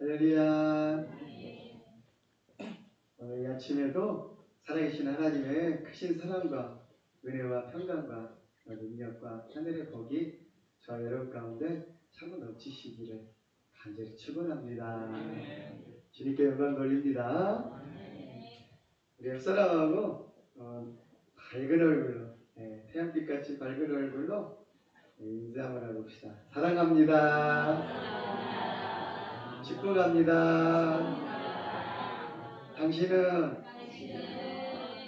할렐루야. 오늘 이 아침에도 살아계신 하나님의 크신 사랑과 은혜와 평강과 능력과 하늘의 복이 저와 여러분 가운데 차고 넘치시기를 간절히 축원합니다. 주님께 영광 돌립니다. 우리 옆사람하고 밝은 얼굴로 태양빛같이 밝은 얼굴로 인사 한번 해봅시다. 사랑합니다. 축복합니다. 당신은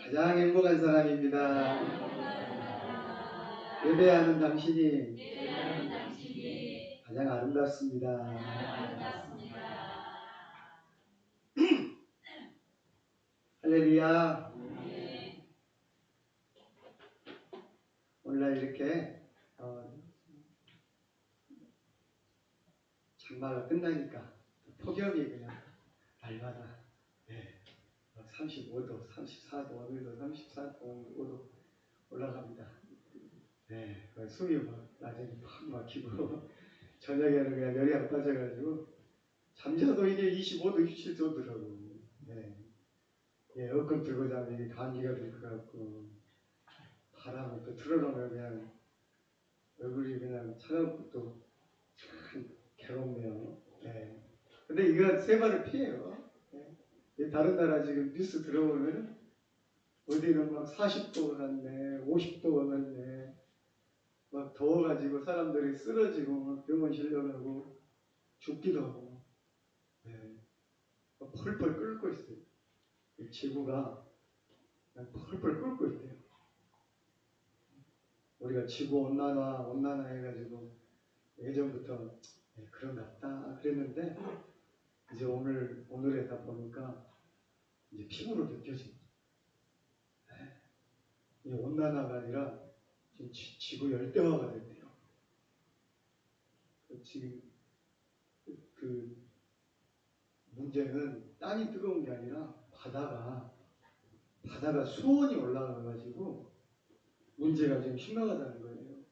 가장 행복한 사람입니다. 예배하는 당신이 가장 아름답습니다. 할렐루야. 오늘날 이렇게 장마가 끝나니까 폭염이 그냥 날마다 35도, 34도, 오늘도 34도 올라갑니다. 숨이 낮에 팍 막히고 저녁에는 그냥 열이 안 빠져가지고 잠자도 이게 25도, 27도더라고. 에어컨 틀고 자면 이게 감기가 될 것 같고 바람을 또 틀어놓으면 그냥 얼굴이 그냥 차갑고 또 참 괴롭네요. 근데 이거 세발을 피해요. 다른 나라 지금 뉴스 들어보면 어디는 막 40도가 갔네, 50도가 갔네, 막 더워가지고 사람들이 쓰러지고 막 병원 실려가고 죽기도 하고, 막 펄펄 끓고 있어요. 지구가 펄펄 끓고 있대요. 우리가 지구 온난화 해가지고 예전부터 그런갑다 그랬는데 이제 오늘에 다 보니까 이제 피부로 느껴집니다. 이 온난화가 아니라 지금 지구 열대화가 됐대요. 지금 그 문제는 땅이 뜨거운 게 아니라 바다가 수온이 올라가가지고 문제가 지금 심각하다는 거예요.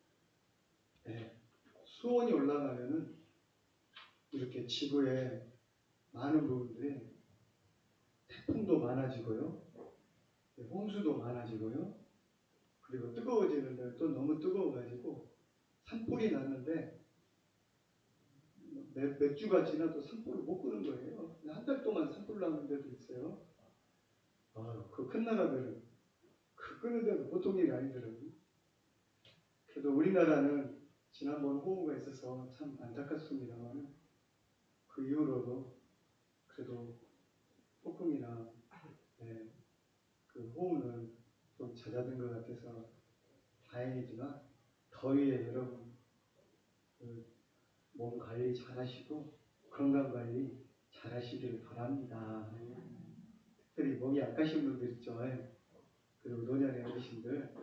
수온이 올라가면은 이렇게 지구에 많은 부분들이 태풍도 많아지고요, 홍수도 많아지고요, 그리고 뜨거워지는데 또 너무 뜨거워가지고 산불이 났는데 몇 주가 지나도 산불을 못 끄는 거예요. 한 달 동안 산불 나는 데도 있어요. 그 큰 나라들은 끄는 데도 보통 일이 아니더라고요. 그래도 우리나라는 지난번 호우가 있어서 참 안타깝습니다만 그 이후로도 그래도 폭풍이나 그 호우는 좀 잦아든 것 같아서 다행이지만 더위에 여러분 몸 관리 잘 하시고 건강 관리 잘 하시길 바랍니다. 특별히 몸이 약하신 분들 있죠. 그리고 노년의 어르신들.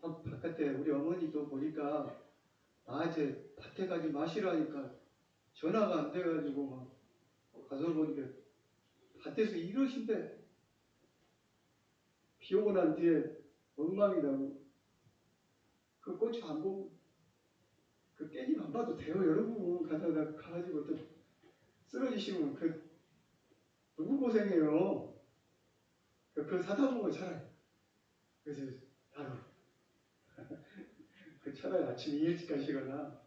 바깥에 우리 어머니도 보니까 낮에 밭에 가지 마시라니까 전화가 안 돼가지고 막 가서 보니까 밭에서 이러신데 비 오고 난 뒤에 엉망이라고. 그 고추 안 보고 그 깨님 안 봐도 돼요. 여러분 가가지고 또 쓰러지시면 누구 고생해요. 그걸 사다 보면 차라리. 그래서 바로 차라리 아침에 일찍 가시거나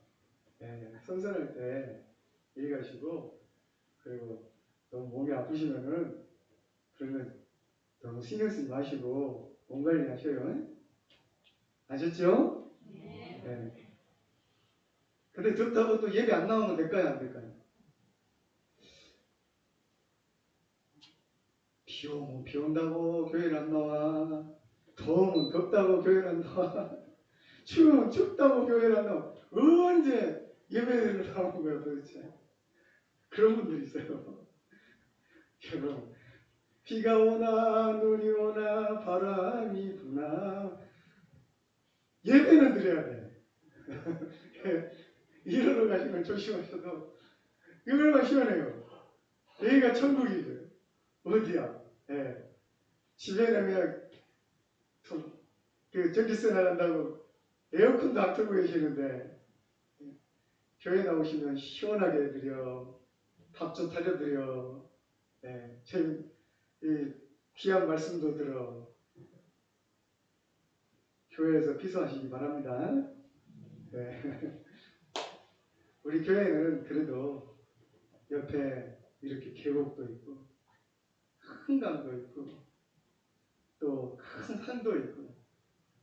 선선할 때 일 가시고, 그리고 너무 몸이 아프시면은 그러면 너무 신경 쓰지 마시고 몸 관리 하셔요. 아셨죠? 근데 덥다고 또 예배 안 나오면 될까요, 안 될까요? 비 오면 비 온다고 교회를 안 나와. 더우면 덥다고 교회를 안 나와. 추우면 춥다고 교회를 안 나와. 언제 예배를 나오는 거야 도대체? 그런 분들이 있어요. 여러분, 비가 오나 눈이 오나 바람이 부나 예배는 드려야 돼. 일하러 가시면 조심하셔도 얼마나 시원해요. 여기가 천국이죠. 어디야? 집에는 그냥 그 전기세 나간다고 에어컨도 안 틀고 계시는데 교회 나오시면 시원하게 해드려, 밥 좀 타려드려, 예, 이 귀한 말씀도 들어. 교회에서 피서하시기 바랍니다. 네. 우리 교회는 그래도 옆에 이렇게 계곡도 있고 큰 강도 있고 또 큰 산도 있고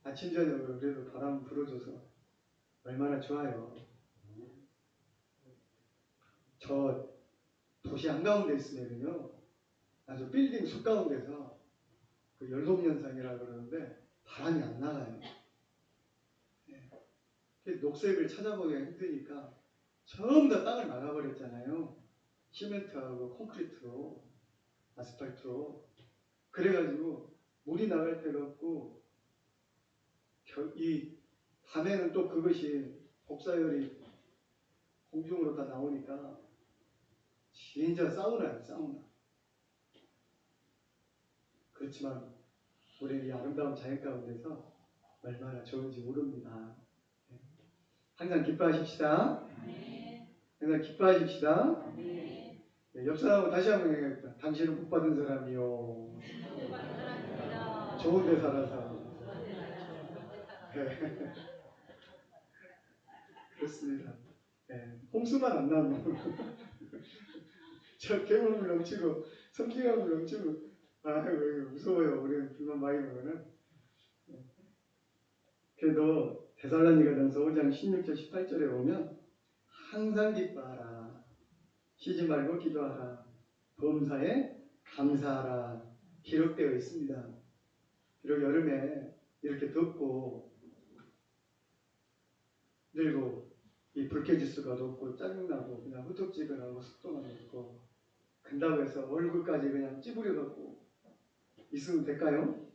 아침 저녁으로 그래도 바람 불어줘서 얼마나 좋아요. 저 도시 한가운데 있으면요 아주 빌딩 숲 가운데서 그 열돔현상이라고 그러는데 바람이 안 나가요. 네. 녹색을 찾아보기가 힘드니까 전부 다 땅을 막아버렸잖아요. 시멘트하고 콘크리트로 아스팔트로. 그래가지고 물이 나갈 데가 없고 이 밤에는 또 그것이 복사열이 공중으로 다 나오니까 진짜 사우나예요, 사우나. 그렇지만 우리 이 아름다운 자연 가운데서 얼마나 좋은지 모릅니다. 항상 기뻐하십시다. 항상 기뻐하십시다. 네, 옆 사람하고 다시 한번 얘기합니다. 당신은 복 받은 사람이요. 좋은 데 살아서. 네. 그렇습니다. 네. 홍수만 안 나면 저 경험을 넘치고 성취감을 넘치고 왜 무서워요. 우리는 불만 많이 먹으면. 그래도 데살로니가전서 5장 16절 18절에 보면 항상 기뻐하라. 쉬지 말고 기도하라. 범사에 감사하라. 기록되어 있습니다. 비록 여름에 이렇게 덥고 그리고 이 불쾌지수가 높고 짜증나고 그냥 후덥지근하고 습도가 높고 간다고 해서 얼굴까지 그냥 찌부려갖고 있으면 될까요?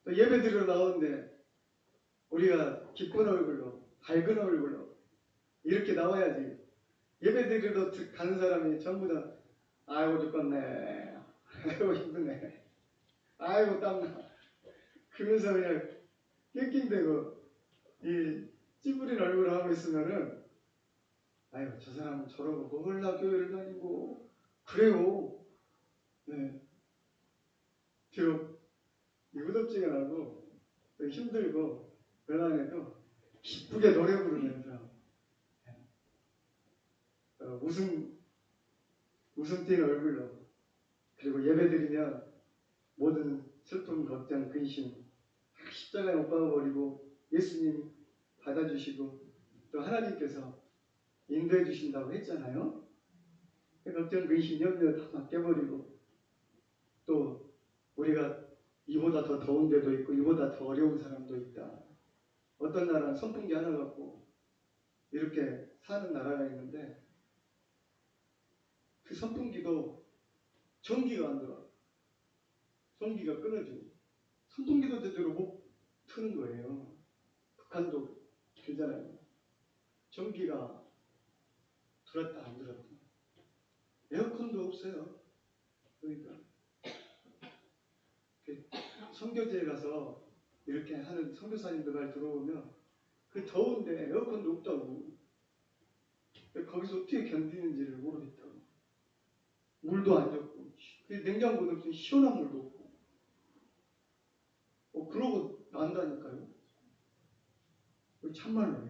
또 예배 드리러 나오는데 우리가 기쁜 얼굴로 밝은 얼굴로 이렇게 나와야지. 예배 드리러 가는 사람이 전부 다 아이고 죽겠네, 아이고 힘드네, 아이고 땀나 그러면서 그냥 낑낑대고 이 찌부린 얼굴을 하고 있으면은 아이고 저 사람은 저러고 몰라 교회를 다니고 그래요. 네. 비록 후덥지근하고 또 힘들고 그러나도 기쁘게 노래 부르면서 웃음 띤 얼굴로 그리고 예배드리면 모든 슬픔, 걱정, 근심 십자가에 못 박아버리고 예수님 받아주시고 또 하나님께서 인도해 주신다고 했잖아요. 걱정, 근심, 염려 다 맡겨버리고 또 우리가 이보다 더 더운 데도 있고 이보다 더 어려운 사람도 있다. 어떤 나라는 선풍기 하나 갖고 이렇게 사는 나라가 있는데 그 선풍기도 전기가 안 들어. 전기가 끊어지고 선풍기도 제대로 못 트는 거예요. 북한도 그잖아요. 전기가 들었다 안 들었다. 에어컨도 없어요. 그러니까 선교지에 가서 이렇게 하는 선교사님들 말 들어오면 그 더운데 에어컨도 없다고. 거기서 어떻게 견디는지를 모르겠다고. 물도 안 좋고 냉장고도 없으니 시원한 물도 없고 그러고 난다니까요. 참말로.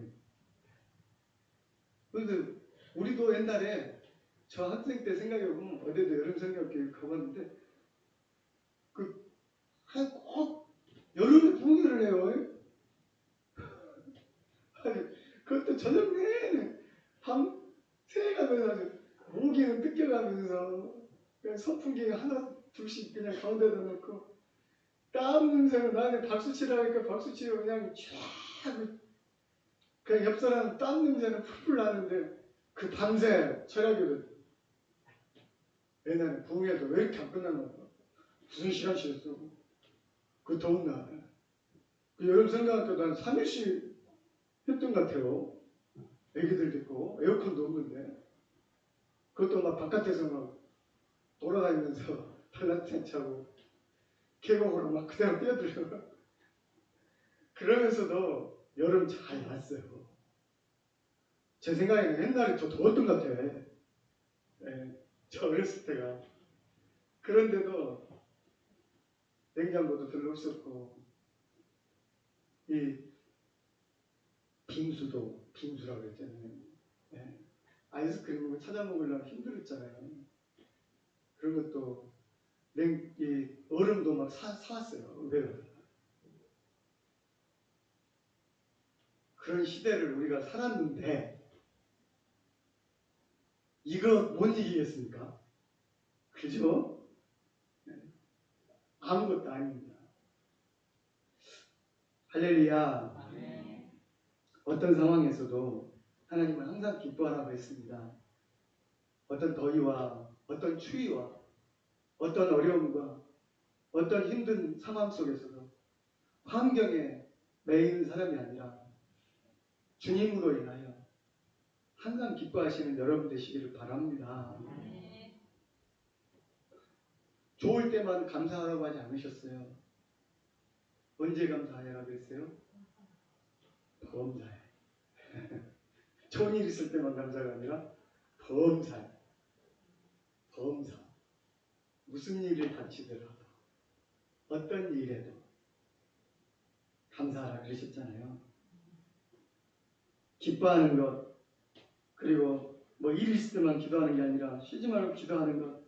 그런데 우리도 옛날에 저 학생 때 생각해보면 어제도 여름 성경교육 가봤는데 꼭 여름에 부흥회를 해요. 그것도 저녁 내내 밤새가면서 아주 모기는 뜯겨가면서 그냥 선풍기가 하나 둘씩 그냥 가운데다 놓고 땀 냄새가 나는데 박수 치라니까 박수 치고 그냥 쫙 그냥 옆 사람 땀 냄새는 풀풀 나는데 그 밤새 철학교를 옛날에 부흥회도 왜 이렇게 안 끝났나 봐. 무슨 시간씩이었어. 그 더운 날. 그 여름 생각할 때도 한 3일씩 했던 것 같아요. 애기들 있고 에어컨도 없는데 그것도 막 바깥에서 막 돌아다니면서 발라텐 차고 계곡으로 막 그대로 뛰어들어. 그러면서도 여름 잘 왔어요. 제 생각에는 옛날에 더 더웠던 것 같아요. 예, 저 어렸을 때가. 그런데도 냉장고도 별로 없었고, 이 빙수라고 그랬잖아요. 예, 아이스크림 찾아 먹으려면 힘들었잖아요. 그런 것도 이 얼음도 막 사왔어요. 의외로. 그런 시대를 우리가 살았는데 이거 못 이기겠습니까? 그죠? 네. 아무것도 아닙니다. 할렐루야. 어떤 상황에서도 하나님은 항상 기뻐하라고 했습니다. 어떤 더위와 어떤 추위와 어떤 어려움과 어떤 힘든 상황 속에서도 환경에 매이는 사람이 아니라 주님으로 인하여 항상 기뻐하시는 여러분 되시기를 바랍니다. 좋을 때만 감사하라고 하지 않으셨어요. 언제 감사하라고 했어요? 범사에. 좋은 일 있을 때만 감사가 아니라 범사에. 범사. 무슨 일을 닥치더라도 어떤 일에도 감사하라 그러셨잖아요. 기뻐하는 것, 그리고 뭐 일 있을 때만 기도하는 게 아니라 쉬지 말고 기도하는 것,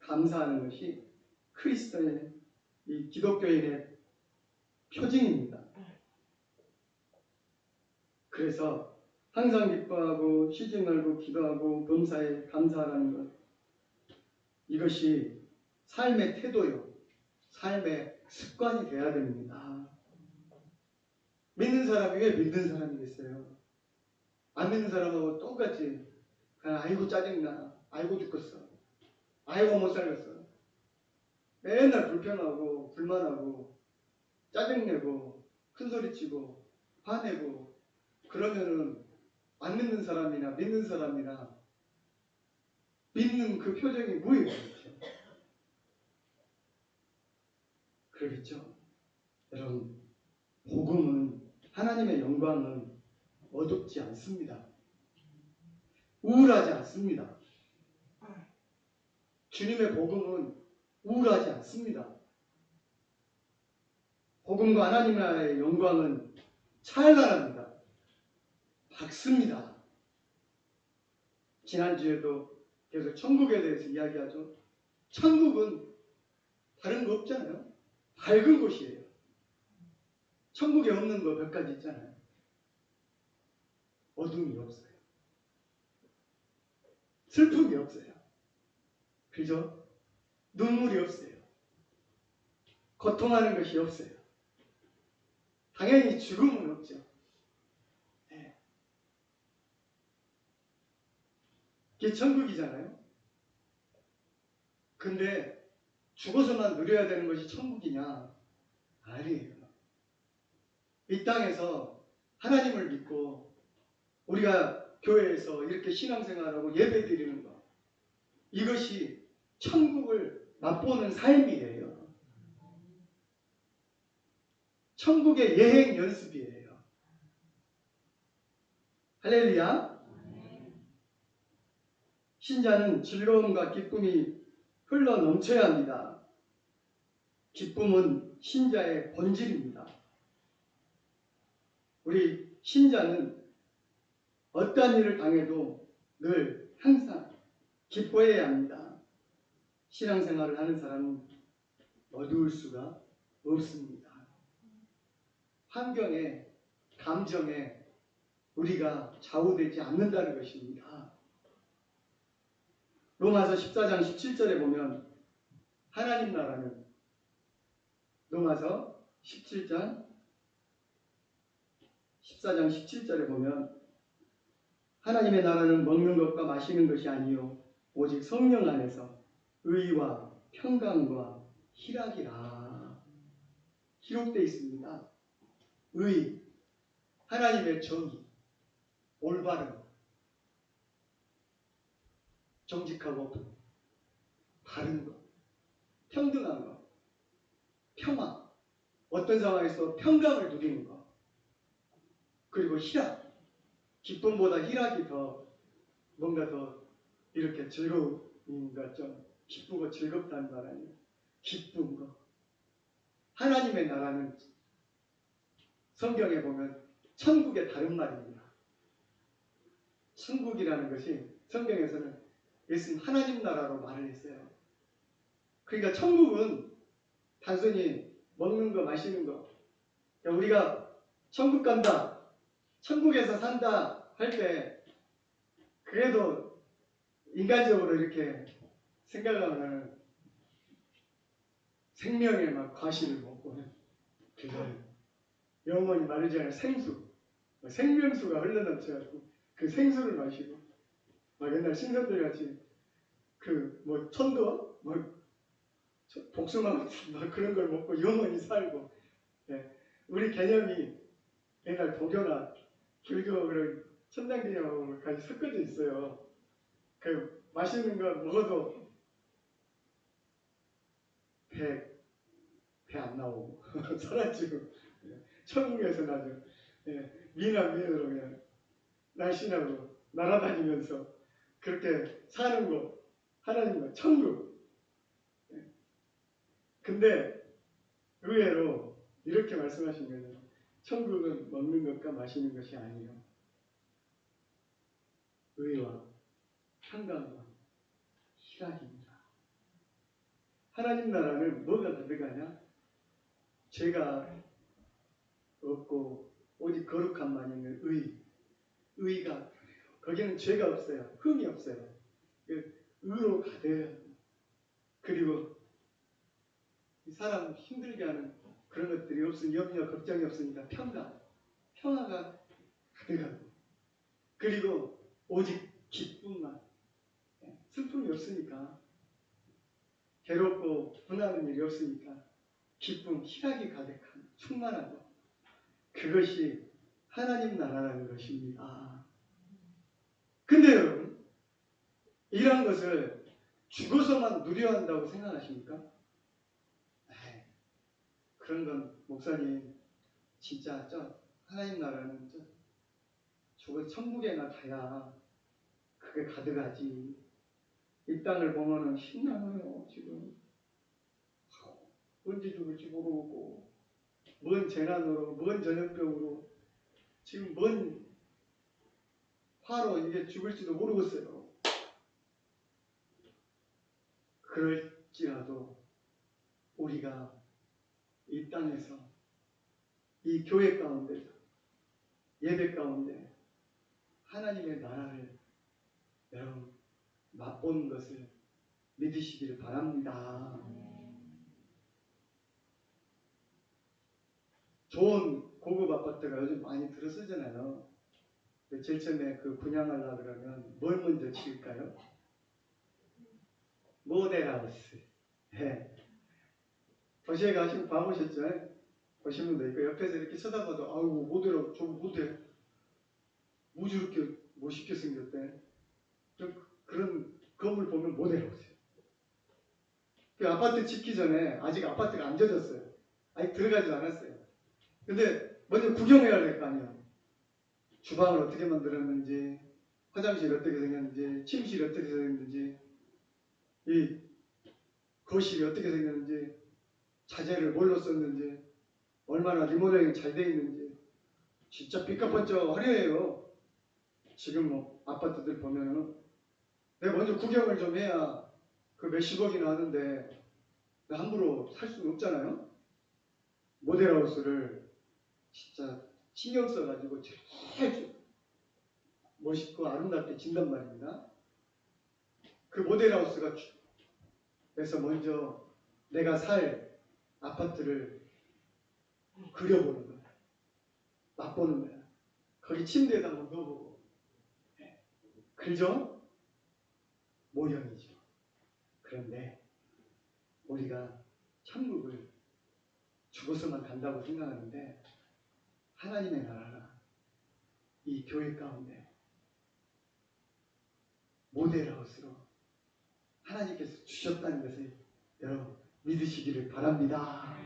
감사하는 것이 크리스도의 이 기독교인의 표징입니다. 그래서 항상 기뻐하고 쉬지 말고 기도하고 범사에 감사하라는 것, 이것이 삶의 태도요, 삶의 습관이 되어야 됩니다. 믿는 사람이 왜 믿는 사람이겠어요? 안 믿는 사람하고 똑같이 그냥 아이고 짜증나, 아이고 죽겠어, 아이고 못 살겠어, 맨날 불평하고 불만하고 짜증내고 큰소리치고 화내고 그러면은 안 믿는 사람이나 믿는 사람이나 믿는 그 표정이 뭐예요? 그러겠죠? 여러분, 복음은, 하나님의 영광은 어둡지 않습니다. 우울하지 않습니다. 주님의 복음은 우울하지 않습니다. 복음과 하나님 나라의 영광은 찬란합니다. 밝습니다. 지난주에도 계속 천국에 대해서 이야기하죠. 천국은 다른 거 없잖아요. 밝은 곳이에요. 천국에 없는 거 몇 가지 있잖아요. 어둠이 없어요. 슬픔이 없어요. 그죠? 눈물이 없어요. 고통하는 것이 없어요. 당연히 죽음은 없죠. 네. 이게 천국이잖아요. 근데 죽어서만 누려야 되는 것이 천국이냐? 아니에요. 이 땅에서 하나님을 믿고 우리가 교회에서 이렇게 신앙생활하고 예배 드리는 것, 이것이 천국을 맛보는 삶이에요. 천국의 여행 연습이에요. 할렐루야. 신자는 즐거움과 기쁨이 흘러 넘쳐야 합니다. 기쁨은 신자의 본질입니다. 우리 신자는 어떠한 일을 당해도 늘 항상 기뻐해야 합니다. 신앙생활을 하는 사람은 어두울 수가 없습니다. 환경에, 감정에 우리가 좌우되지 않는다는 것입니다. 로마서 14장 17절에 보면 하나님 나라는, 로마서 14장 17절에 보면 하나님의 나라는 먹는 것과 마시는 것이 아니요 오직 성령 안에서 의와 평강과 희락이라 기록되어 있습니다. 의, 하나님의 정의, 올바름, 정직하고 바른 것, 평등한 것, 평화, 어떤 상황에서 평강을 누리는 것, 그리고 희락, 기쁨보다 희락이 더 뭔가 더 이렇게 즐거움인가 좀 기쁘고 즐겁다는 말 아니에요. 기쁜 거. 하나님의 나라는 성경에 보면 천국의 다른 말입니다. 천국이라는 것이 성경에서는 예수님 하나님 나라로 말을 했어요. 그러니까 천국은 단순히 먹는 거 마시는 거. 그러니까 우리가 천국 간다, 천국에서 산다 할 때 그래도 인간적으로 이렇게 생각하면 생명의 막 과실을 먹고 그걸 영원히 마르지 않을 생수, 생명수가 흘러넘쳐가지고 그 생수를 마시고 막 옛날 신선들 같이 그 뭐 천도 뭐 복숭아 같은 막 그런 걸 먹고 영원히 살고. 예. 우리 개념이 옛날 도교나 불교 그런 천당 개념하고 같이 섞어져 있어요. 그 맛있는 거 먹어도 배 안 나오고 사라지고 천국에서는 아주 미남미녀로 그냥 날씬하고 날아다니면서 그렇게 사는 거 하나님과 천국. 근데 의외로 이렇게 말씀하신 거예요. 천국은 먹는 것과 마시는 것이 아니에요. 의와 평강과 희락입니다. 하나님 나라는 뭐가 가득하냐? 죄가 없고 오직 거룩함만 있는 의가 거기는 죄가 없어요. 흠이 없어요. 의로 가득. 그리고 이 사람 힘들게 하는 그런 것들이 없으니 염려 걱정이 없으니까 평화가 가득하고, 그리고 오직 기쁨만, 슬픔이 없으니까, 괴롭고 분하는 일이 없으니까 기쁨, 희락이 가득한 충만한 것, 그것이 하나님 나라라는 것입니다. 근데 여러분, 이런 것을 죽어서만 누려야 한다고 생각하십니까? 에이, 그런 건 목사님 진짜 하나님 나라는 죽어 천국에나 가야 그게 가득하지. 이 땅을 보면은 신나요 지금. 언제 죽을지 모르고 뭔 재난으로 뭔 전염병으로 지금 뭔 화로 이게 죽을지도 모르겠어요. 그럴지라도 우리가 이 땅에서 이 교회 가운데서 예배 가운데 하나님의 나라를 여러분 맛보는 것을 믿으시기를 바랍니다. 좋은 고급 아파트가 요즘 많이 들어서잖아요. 제일 처음에 그 분양하려고 그러면 뭘 먼저 지을까요? 모델하우스. 네. 도시에 가시면 봐보셨죠? 보시면 돼. 그 옆에서 이렇게 쳐다봐도 아우 모델하우스 저거 모델 뭐 저렇게 멋있게 생겼대. 그런 건물 보면 모델하우스예요. 그 아파트 짓기 전에 아직 아파트가 안 젖었어요. 아직 들어가지 않았어요. 근데 먼저 구경해야 될 거 아니에요. 주방을 어떻게 만들었는지, 화장실 어떻게 생겼는지, 침실이 어떻게 생겼는지, 이 거실이 어떻게 생겼는지, 자재를 뭘로 썼는지, 얼마나 리모델링이 잘 돼 있는지. 진짜 삐까뻔쩍 화려해요. 지금 뭐 아파트들 보면은 내가 먼저 구경을 좀 해야 그 몇십억이나 하는데 함부로 살 수는 없잖아요. 모델하우스를 진짜 신경 써가지고 제일 멋있고 아름답게 짓단 말입니다. 그 모델하우스가 그래서 먼저 내가 살 아파트를 그려보는 거야. 맛보는 거야. 거기 침대에다 한번 넣어보고. 그죠? 모형이죠. 그런데 우리가 천국을 죽어서만 간다고 생각하는데 하나님의 나라가 이 교회 가운데 모델하우스로 하나님께서 주셨다는 것을 여러분 믿으시기를 바랍니다.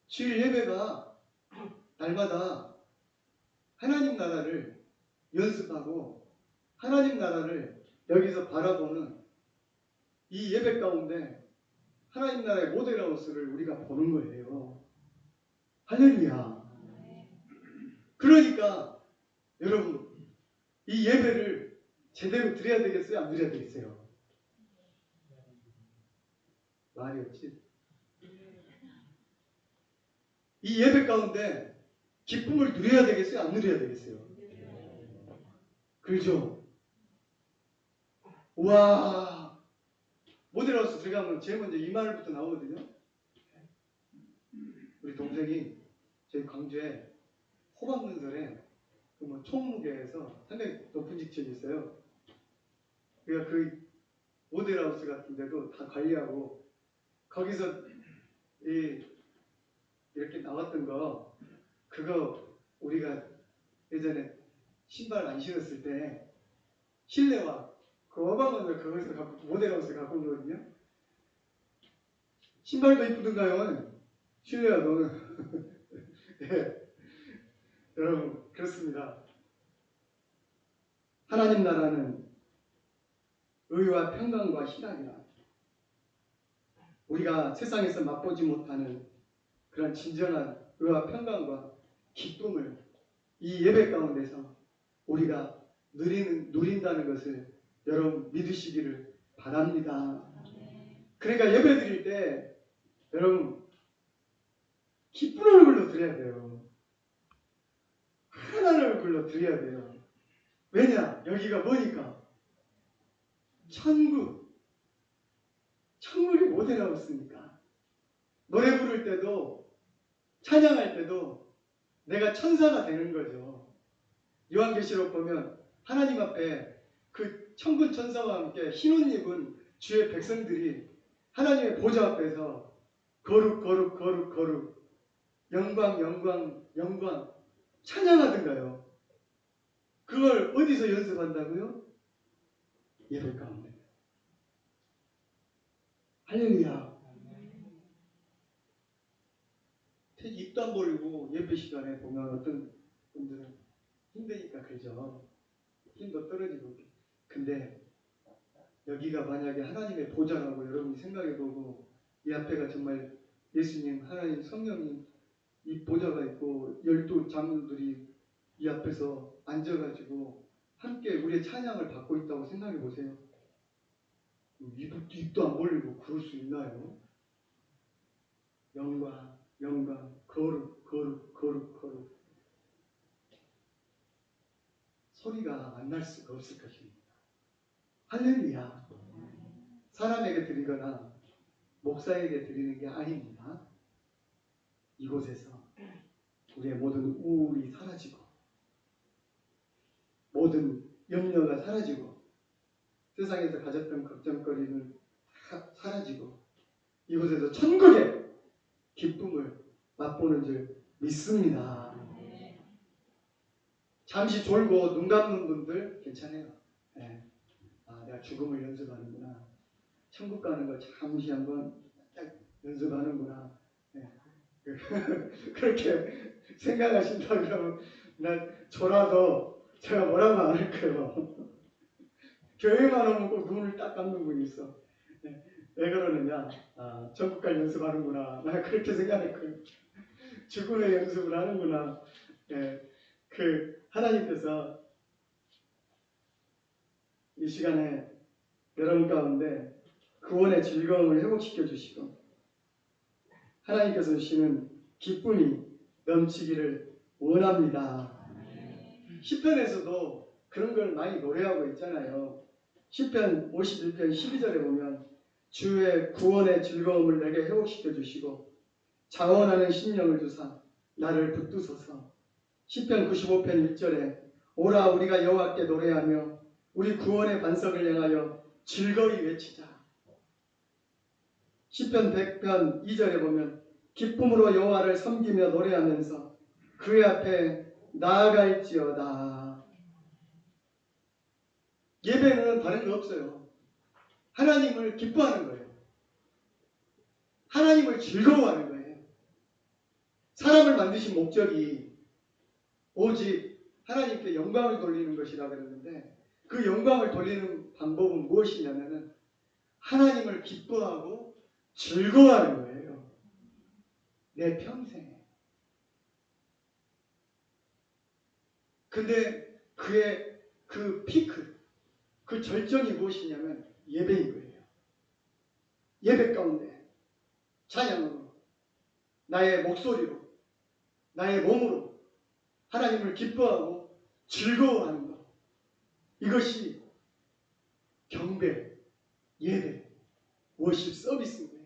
주일 예배가 날마다 하나님 나라를 연습하고 하나님 나라를 여기서 바라보는 이 예배 가운데 하나님 나라의 모델하우스를 우리가 보는 거예요. 할렐루야. 그러니까 여러분 이 예배를 제대로 드려야 되겠어요? 안 드려야 되겠어요? 말이 없지. 이 예배 가운데 기쁨을 누려야 되겠어요? 안 누려야 되겠어요? 그렇죠? 와, 모델하우스 들어가면 제일 먼저 이 말부터 나오거든요. 우리 동생이 저희 광주에 호박문설에 그 총무계에서 상당히 높은 직책이 있어요. 그러니까 그 모델하우스 같은 데도 다 관리하고 거기서 이렇게 나왔던 거 그거 우리가 예전에 신발 안 신었을 때 실내화 그 어방을 거기서 갖고 모델하우스 갖고 온 거거든요. 신발도 이쁘던가요? 실내화도. 네. 여러분 그렇습니다. 하나님 나라는 의와 평강과 희락이라 우리가 세상에서 맛보지 못하는 그런 진정한 의와 평강과 기쁨을 이 예배 가운데서 우리가 누린다는 것을 여러분 믿으시기를 바랍니다. 그러니까 예배 드릴 때 여러분 기쁜 얼굴로 드려야 돼요. 환한 얼굴로 드려야 돼요. 왜냐? 여기가 뭐니까? 천국이 모델하고 있으니까. 노래 부를 때도 찬양할 때도 내가 천사가 되는 거죠. 요한계시록 보면 하나님 앞에 그 천군 천사와 함께 흰옷 입은 주의 백성들이 하나님의 보좌 앞에서 거룩 거룩 거룩 거룩 영광 영광 영광 찬양하던가요. 그걸 어디서 연습한다고요? 예배 가운데. 할렐루야. 입도 안 벌리고 예배 시간에 보면 어떤 분들은 힘드니까 그러죠. 힘도 떨어지고. 근데 여기가 만약에 하나님의 보좌라고 여러분이 생각해보고 이 앞에가 정말 예수님, 하나님, 성령님 이 보좌가 있고 12 장로들이 이 앞에서 앉아가지고 함께 우리의 찬양을 받고 있다고 생각해보세요. 입도 안 벌리고 그럴 수 있나요? 영광, 영광, 거룩, 거룩, 거룩, 거룩. 소리가 안 날 수가 없을 것입니다. 할렐루야. 사람에게 드리거나 목사에게 드리는 게 아닙니다. 이곳에서 우리의 모든 우울이 사라지고 모든 염려가 사라지고 세상에서 가졌던 걱정거리는 사라지고 이곳에서 천국의 기쁨을 맛보는 줄 믿습니다. 잠시 졸고 눈 감는 분들 괜찮아요. 네. 아, 내가 죽음을 연습하는구나. 천국 가는 거 잠시 한번 딱 연습하는구나. 네. 그렇게 생각하신다 그러면 난 졸아도 제가 뭐라고 안 할 거예요. 교회만 오면 꼭 눈을 딱 감는 분이 있어. 네. 왜 그러느냐? 아, 천국 갈 연습하는구나. 나 그렇게 생각할 거예요. 죽음의 연습을 하는구나. 네. 하나님께서 이 시간에 여러분 가운데 구원의 즐거움을 회복시켜 주시고 하나님께서 주시는 기쁨이 넘치기를 원합니다. 시편에서도 그런 걸 많이 노래하고 있잖아요. 시편 51편 12절에 보면 주의 구원의 즐거움을 내게 회복시켜 주시고 자원하는 심령을 주사 나를 붙드소서. 시편 95편 1절에 오라 우리가 여호와께 노래하며 우리 구원의 반석을 향하여 즐거이 외치자. 시편 100편 2절에 보면 기쁨으로 여호와를 섬기며 노래하면서 그의 앞에 나아갈지어다. 예배는 다른 거 없어요. 하나님을 기뻐하는 거예요. 하나님을 즐거워하는 거예요. 사람을 만드신 목적이 오직 하나님께 영광을 돌리는 것이라 그러는데 그 영광을 돌리는 방법은 무엇이냐면은 하나님을 기뻐하고 즐거워하는 거예요. 내 평생에. 근데 그의 그 피크, 그 절정이 무엇이냐면 예배인 거예요. 예배 가운데 찬양으로, 나의 목소리로, 나의 몸으로 하나님을 기뻐하고 즐거워하는 것. 이것이 경배, 예배, 워십 서비스인 거예요.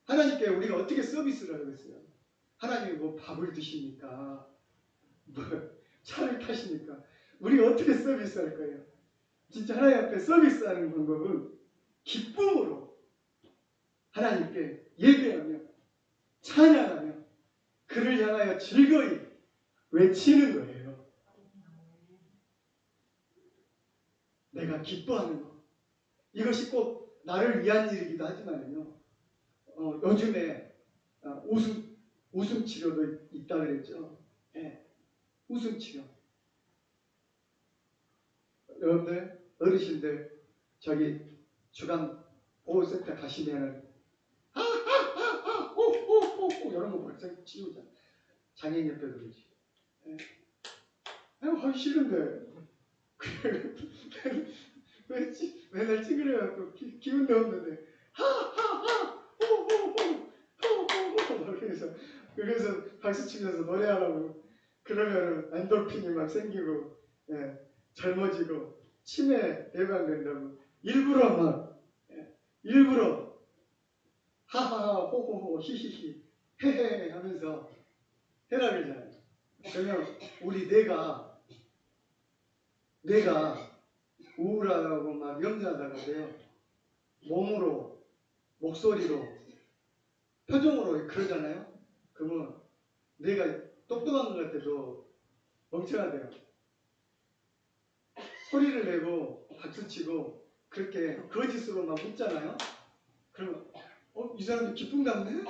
하나님께 우리가 어떻게 서비스를 하겠어요? 하나님이 뭐 밥을 드십니까? 뭐 차를 타십니까? 우리가 어떻게 서비스할 거예요? 진짜 하나님 앞에 서비스하는 방법은 기쁨으로 하나님께 예배하며 찬양하며 그를 향하여 즐거이 외치는 거예요. 내가 기뻐하는 것. 이것이 꼭 나를 위한 일이기도 하지만요. 요즘에 웃음 치료도 있다 그랬죠. 네. 웃음 치료. 여러분들 어르신들 저기 주간 보호센터 가시면은 이런 거 벌써 치우자. 장애인 옆에도 그러지. 네. 하기 싫은데 왜 맨날 찡그려갖고 기운도 없는데 그래서 박수 치면서 노래하라고 그러면 엔돌핀이 막 생기고 젊어지고 치매 예방된다고 일부러 하하하 호호호 히히히 헤헤 하면서 해라 그러잖아요. 그러면 우리 뇌가 우울하고 막 염려하다가 돼요. 몸으로 목소리로 표정으로 그러잖아요. 그러면 뇌가 똑똑한 것 같아도 멍청하대요. 소리를 내고 박수치고 그렇게 거짓으로 막 웃잖아요. 그러면 이 사람이 기쁨 같네?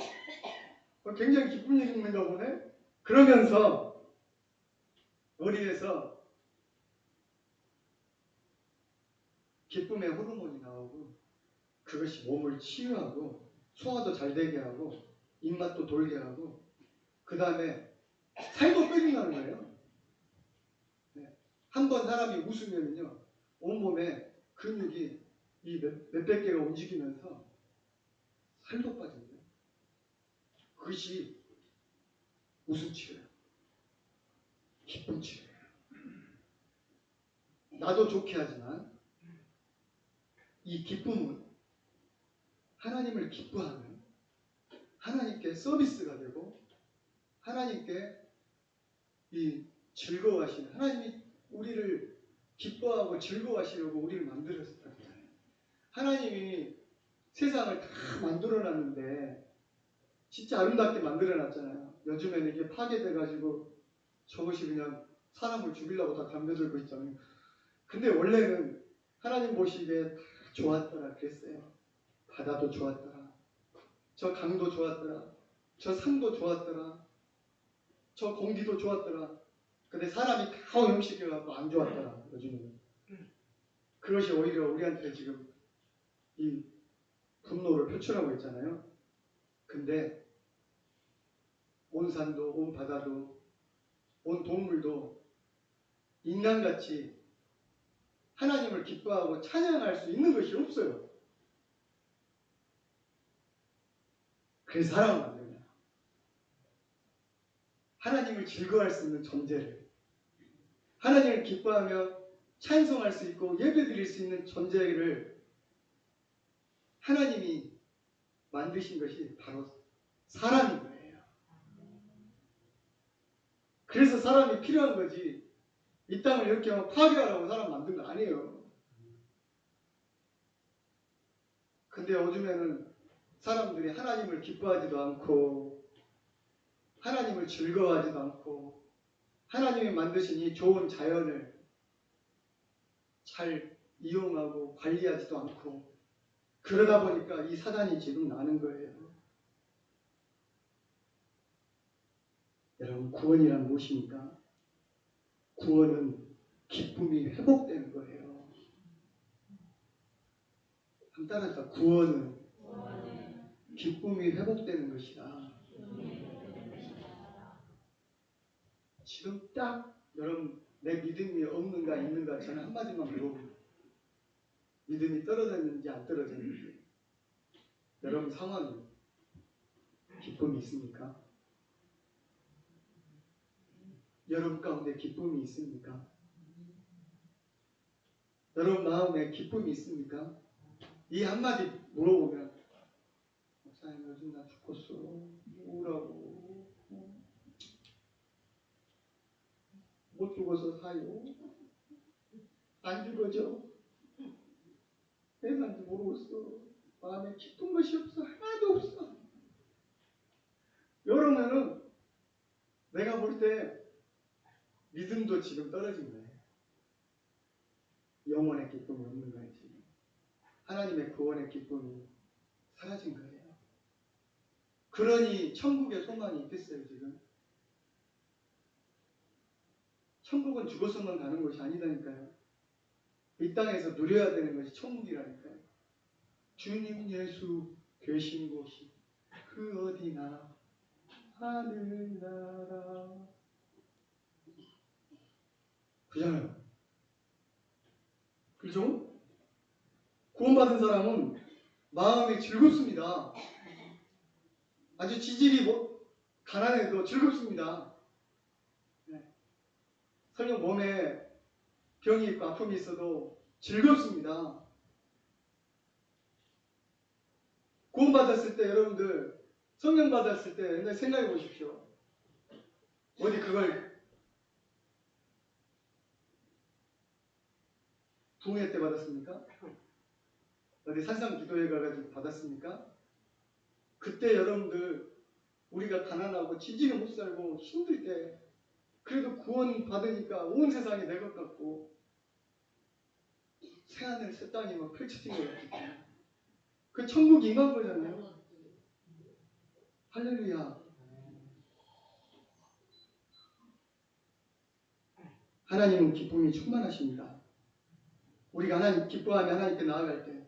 굉장히 기쁜 일이 있는가 보네? 그러면서 머리에서 기쁨의 호르몬이 나오고 그것이 몸을 치유하고 소화도 잘 되게 하고 입맛도 돌게 하고 그 다음에 살도 빼진다는 거예요. 한 번 사람이 웃으면요 온몸에 근육이 이 몇백 개가 움직이면서 살도 빠진대요. 그것이 웃음 치료예요. 기쁨 치료예요. 나도 좋게 하지만 이 기쁨은 하나님을 기뻐하는 하나님께 서비스가 되고 하나님께 이 즐거워하시는 하나님이 우리를 기뻐하고 즐거워하시려고 우리를 만들었어요. 하나님이 세상을 다 만들어놨는데 진짜 아름답게 만들어놨잖아요. 요즘에는 이게 파괴돼가지고 저것이 그냥 사람을 죽이려고 다 담벼들고 있잖아요. 근데 원래는 하나님 보시기에 다 좋았더라 그랬어요. 바다도 좋았더라. 저 강도 좋았더라. 저 산도 좋았더라. 저 공기도 좋았더라. 근데 사람이 다 오염시켜갖고 안 좋았더라. 요즘에는. 그것이 오히려 우리한테 지금 이 분노를 표출하고 있잖아요. 근데 온 산도 온 바다도 온 동물도 인간같이 하나님을 기뻐하고 찬양할 수 있는 것이 없어요. 그래서 사람을 만든 거예요. 하나님을 즐거워할 수 있는 존재를 하나님을 기뻐하며 찬송할 수 있고 예배드릴 수 있는 존재를 하나님이 만드신 것이 바로 사람인 거예요. 그래서 사람이 필요한 거지 이 땅을 이렇게 파괴하라고 사람 만든 거 아니에요. 근데 요즘에는 사람들이 하나님을 기뻐하지도 않고 하나님을 즐거워하지도 않고 하나님이 만드신 이 좋은 자연을 잘 이용하고 관리하지도 않고 그러다 보니까 이 사단이 지금 나는 거예요. 여러분 구원이란 무엇입니까? 구원은 기쁨이 회복되는 거예요. 한번 따라서 구원은 기쁨이 회복되는 것이다. 지금 딱 여러분 내 믿음이 없는가 있는가 저는 한마디만 물어봅니다. 믿음이 떨어졌는지 안 떨어졌는지. 여러분 상황이 기쁨이 있습니까? 여러분 가운데 기쁨이 있습니까? 여러분 마음에 기쁨이 있습니까? 이 한마디 물어보면 목사님 요즘 나 죽겠어. 우울하고 못 죽어서 사요. 안 죽어져. 왜 산지 모르겠어. 마음에 기쁜 것이 없어. 하나도 없어. 이러면은 내가 볼 때 믿음도 지금 떨어진 거예요. 영원의 기쁨이 없는 거예요. 지금. 하나님의 구원의 기쁨이 사라진 거예요. 그러니 천국의 소망이 있겠어요. 지금. 천국은 죽어서만 가는 것이 아니다니까요. 이 땅에서 누려야 되는 것이 천국이라니까요. 주님 예수 계신 곳이 그 어디나 하늘나라. 그잖아요. 그렇죠? 구원받은 사람은 마음이 즐겁습니다. 아주 지질이 가난해도 즐겁습니다. 네. 설령 몸에 병이 있고 아픔이 있어도 즐겁습니다. 구원받았을 때 여러분들 성령 받았을 때 옛날 생각해 보십시오. 어디 그걸 부흥회 때 받았습니까? 어디 산상 기도회 가가지고 받았습니까? 그때 여러분들 우리가 가난하고 지지를 못 살고 힘들 때 그래도 구원 받으니까 온 세상이 내 것 같고 새하늘 새 땅이 막 펼쳐진 것 같아요. 그 천국이 임한 거잖아요. 할렐루야. 하나님은 기쁨이 충만하십니다. 우리가 하나님 기뻐하며 하나님께 나아갈 때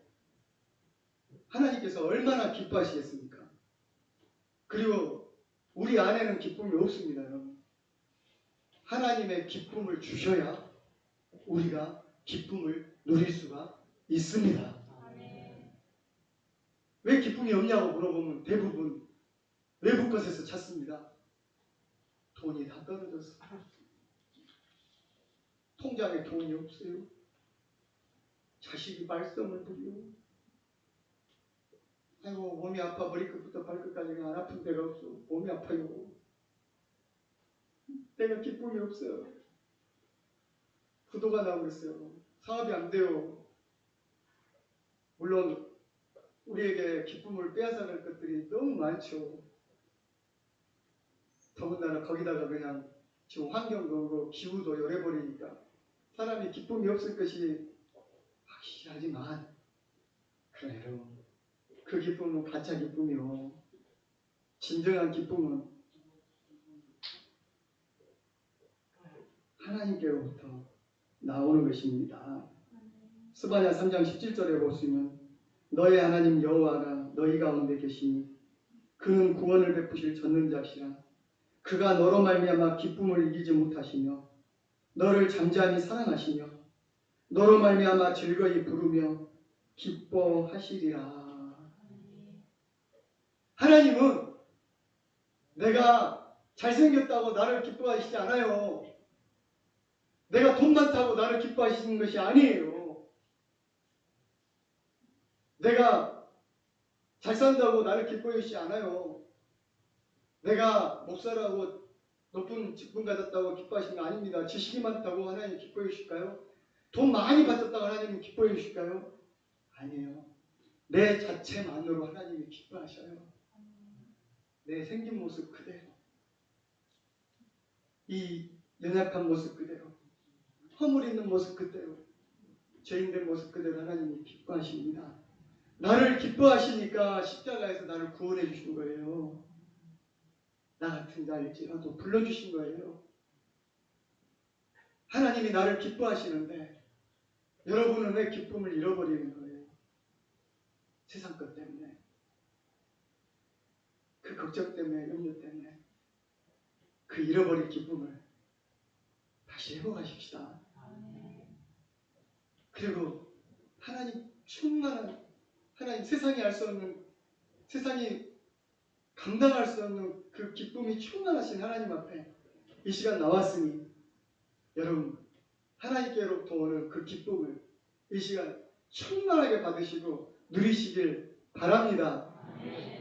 하나님께서 얼마나 기뻐하시겠습니까? 그리고 우리 안에는 기쁨이 없습니다. 여러분. 하나님의 기쁨을 주셔야 우리가 기쁨을 누릴 수가 있습니다. 왜 기쁨이 없냐고 물어보면 대부분 외부 것에서 찾습니다. 돈이 다 떨어졌어. 통장에 돈이 없어요. 자식이 말썽을 부려. 아이고 몸이 아파. 머리끝부터 발끝까지 안 아픈 데가 없어. 몸이 아파요. 내가 기쁨이 없어요. 부도가 나고 있어요. 사업이 안 돼요. 물론 우리에게 기쁨을 빼앗아갈 것들이 너무 많죠. 더군다나 거기다가 그냥 지금 환경도 기후도 열해버리니까 사람이 기쁨이 없을 것이 확실하지만 그래도 그 기쁨은 가짜 기쁨이요. 진정한 기쁨은 하나님께로부터 나오는 것입니다. 스바냐 3장 17절에 보시면 너의 하나님 여호와가 너희 가운데 계시니 그는 구원을 베푸실 전능자시라. 그가 너로 말미암아 기쁨을 이기지 못하시며 너를 잠잠히 사랑하시며 너로 말미암아 즐거이 부르며 기뻐하시리라. 하나님은 내가 잘생겼다고 나를 기뻐하시지 않아요. 내가 돈 많다고 나를 기뻐하시는 것이 아니에요. 내가 잘 산다고 나를 기뻐해 주시지 않아요. 내가 목사라고 높은 직분 가졌다고 기뻐하시는 거 아닙니다. 지식이 많다고 하나님 기뻐해 주실까요? 돈 많이 받았다고 하나님 기뻐해 주실까요? 아니에요. 내 자체만으로 하나님이 기뻐하셔요. 내 생긴 모습 그대로, 이 연약한 모습 그대로, 허물 있는 모습 그대로, 죄인된 모습 그대로 하나님이 기뻐하십니다. 나를 기뻐하시니까 십자가에서 나를 구원해 주신 거예요. 나 같은 자일지라도 불러주신 거예요. 하나님이 나를 기뻐하시는데 여러분은 왜 기쁨을 잃어버리는 거예요? 세상 것 때문에, 그 걱정 때문에, 염려 때문에 그 잃어버린 기쁨을 다시 회복하십시다. 그리고 하나님 충만한, 하나님 세상이 알 수 없는, 세상이 감당할 수 없는 그 기쁨이 충만하신 하나님 앞에 이 시간 나왔으니 여러분 하나님께로부터 오는 그 기쁨을 이 시간 충만하게 받으시고 누리시길 바랍니다.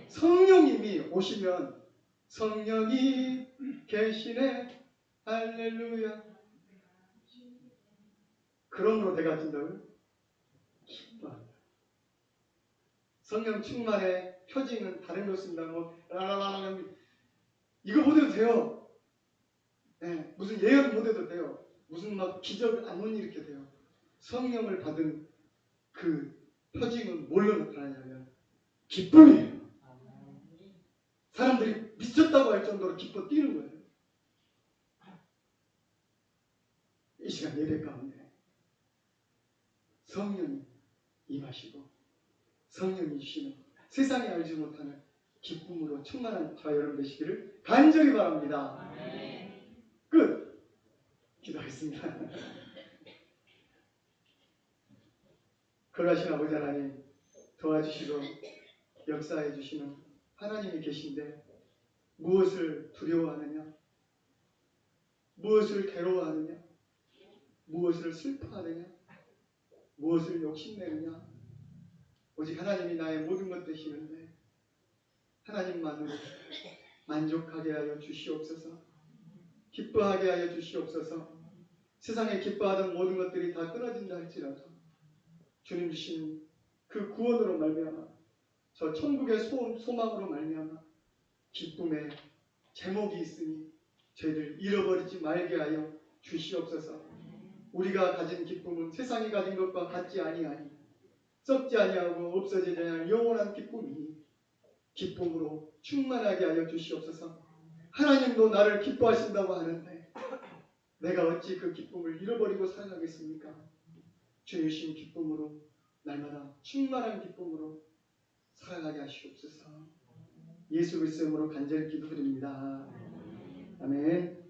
성령님이 오시면 성령이 계시네 할렐루야 그러므로 내가 진다고요? 기뻐한다. 성령 충만의 표징은 다른 것입니다. 뭐 라라라라 이거 못 해도 돼요. 네, 무슨 예언 못 해도 돼요. 무슨 막 기적 안 일으켜도 돼요. 성령을 받은 그 표징은 뭘로 나타나냐면 기쁨이에요. 사람들이 미쳤다고 할 정도로 기뻐 뛰는 거예요. 이 시간 예배 가운데 성령이 임하시고 성령이 주시는 세상이 알지 못하는 기쁨으로 충만한 저와 여러분 되시기를 간절히 바랍니다. 끝! 기도하겠습니다. 거룩하신 아버지 하나님 도와주시고 역사해 주시는 하나님이 계신데 무엇을 두려워하느냐? 무엇을 괴로워하느냐? 무엇을 슬퍼하느냐? 무엇을 욕심내느냐? 오직 하나님이 나의 모든 것 되시는데 하나님만으로 만족하게 하여 주시옵소서. 기뻐하게 하여 주시옵소서. 세상에 기뻐하던 모든 것들이 다 끊어진다 할지라도 주님 주신 그 구원으로 말미암아 저 천국의 소망으로 말미암아 기쁨의 제목이 있으니 저희들 잃어버리지 말게 하여 주시옵소서. 우리가 가진 기쁨은 세상이 가진 것과 같지 아니하니 썩지 아니하고 없어지지 아니할 영원한 기쁨이니 기쁨으로 충만하게 하여 주시옵소서. 하나님도 나를 기뻐하신다고 하는데 내가 어찌 그 기쁨을 잃어버리고 살아가겠습니까? 주님 주신 기쁨으로 날마다 충만한 기쁨으로 살아가게 하시옵소서. 예수 그리스도의 이름으로 간절히 기도드립니다. 아멘.